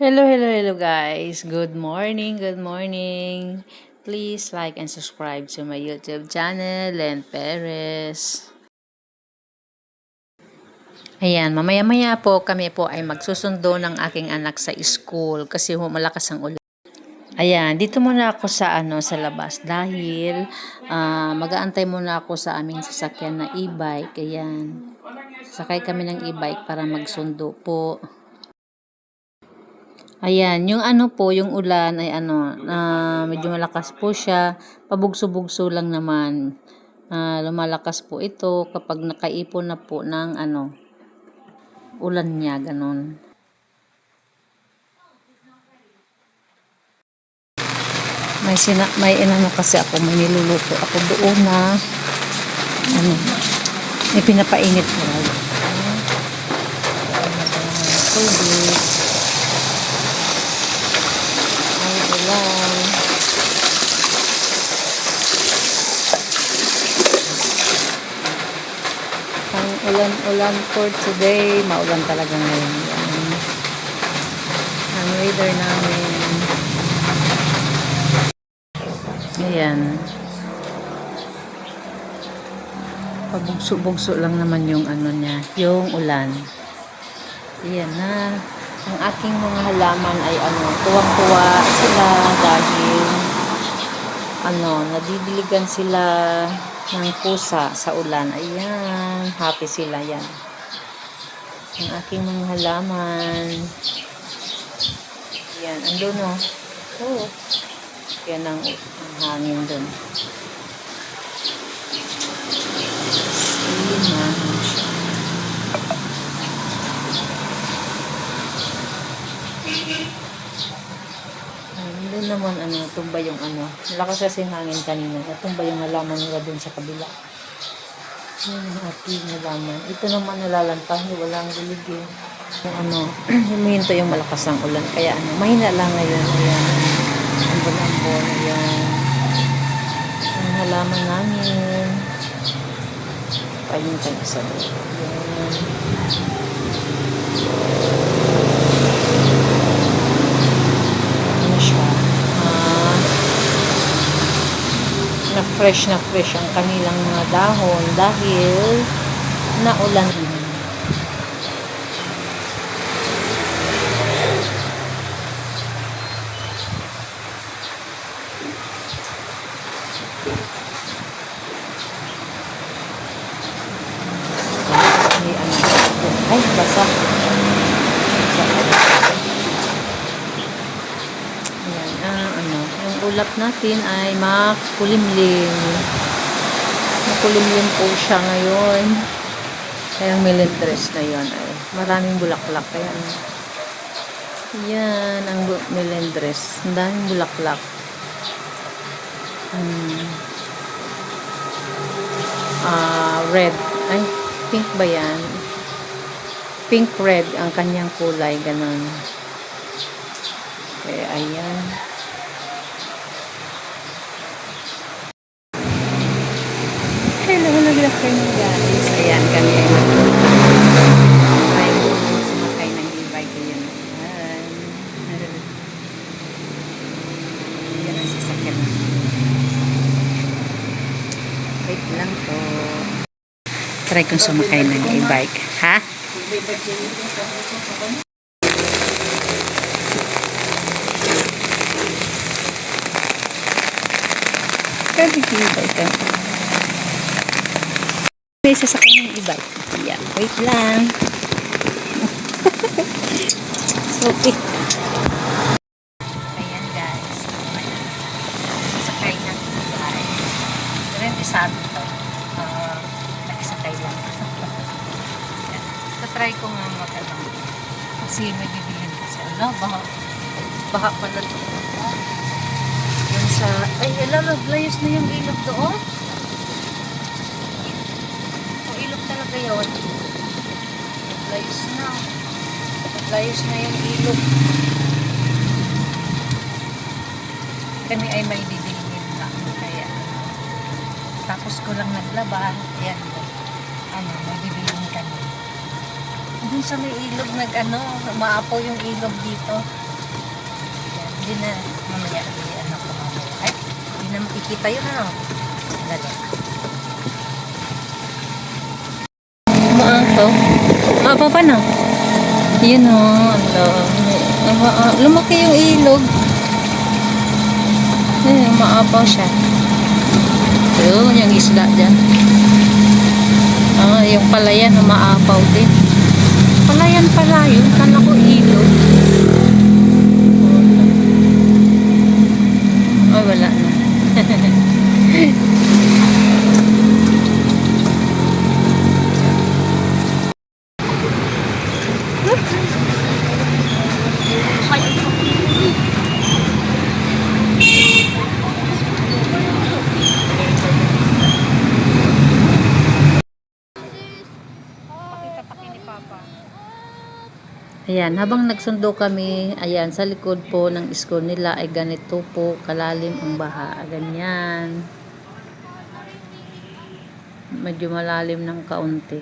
Hello guys. Good morning, good morning. Please like and subscribe to my YouTube channel, Len Perez. Ayan, mamaya-maya po kami po ay magsusundo ng aking anak sa school kasi malakas ang ulan. Ayan, dito muna ako sa labas dahil mag-aantay muna ako sa aming sasakyan na e-bike. Ayan. Sakay kami ng e-bike para magsundo po. Ayan, yung yung ulan ay medyo malakas po siya. Pabugso-bugso lang naman. Lumalakas po ito kapag nakaipon na po ng ulan niya, ganon. May kasi ako, may niluluto ako doon na may pinapainit ko. Tubig. Ulan. Ang ulan-ulan for today. Maulan talaga ngayon. Yan. Ang weather namin. Ayan. Pabugso-bugso lang naman yung niya. Yung ulan. Ayan na. Ang aking mga halaman ay tuwang-tuwa sila dahil nadidiligan sila ng pusa sa ulan. Ayan, happy sila yan. Ang aking mga halaman. Ayan, andun oh. Yan ang hangin dun. Doon naman tumba yung malakas kasi hangin kanina, natumba yung halaman nila dun sa kabila. Yun ang ating halaman. Ito naman nalalantahin, walang gulig yung humihinto yung malakas ang ulan, kaya mahina lang ngayon. Ayan, ambon-ambon, ayan ang halaman namin. Pahin tayo sa loob. Ayan. Na fresh ang kanilang mga dahon dahil naulan. Ay, basa. Yung ulap natin ay makulimlim. Makulimlim po siya ngayon. Kaya ang melendres na yun ay maraming bulaklak. Kaya yan ang melendres. Ang daming bulaklak. Red. Ay, pink ba yan? Pink red ang kanyang kulay. Ganon. Kaya ayan. Hello, good afternoon guys. Ayan, kami ay sumakay ng e-bike. Ayan. Ayan ang sasakyan. Wait lang to. Try kong sumakay ng e-bike. Ha? Pwede e-bike ka. May sasakay ng e-bike. Ayan, wait lang. Okay. Ayan guys. Sasakay ng e-bike. Ganun isabi ito. Nakisakay lang. Tatry ko nga magkalang. Kasi may bibilin kasi. Baha pala ito. Yan sa... Ay, layos na yung ilog doon. Talaga yun. Layos na yung ilog. Kami ay may bibilin lang. Kaya tapos ko lang naglaba. Ayan. May bibilin kami. Dun sa may ilog maapaw yung ilog dito. Hindi na, mamaya, hindi anak ko mamaya. Ay, hindi na makikita yun, ano? Dali. Maang to. Pa na. Yun o. Lumaki yung ilog. Maapaw siya. Yun, yung isda dyan. Yung palayan, maapaw din. Palayan pala yun. Kala ko ilog. Ay, wala na. Pakita-paki ni Papa. Ayan, habang nagsundo kami, ayan, sa likod po ng school nila ay ganito po kalalim ang baha. Ganyan. Medyo malalim ng kaunti.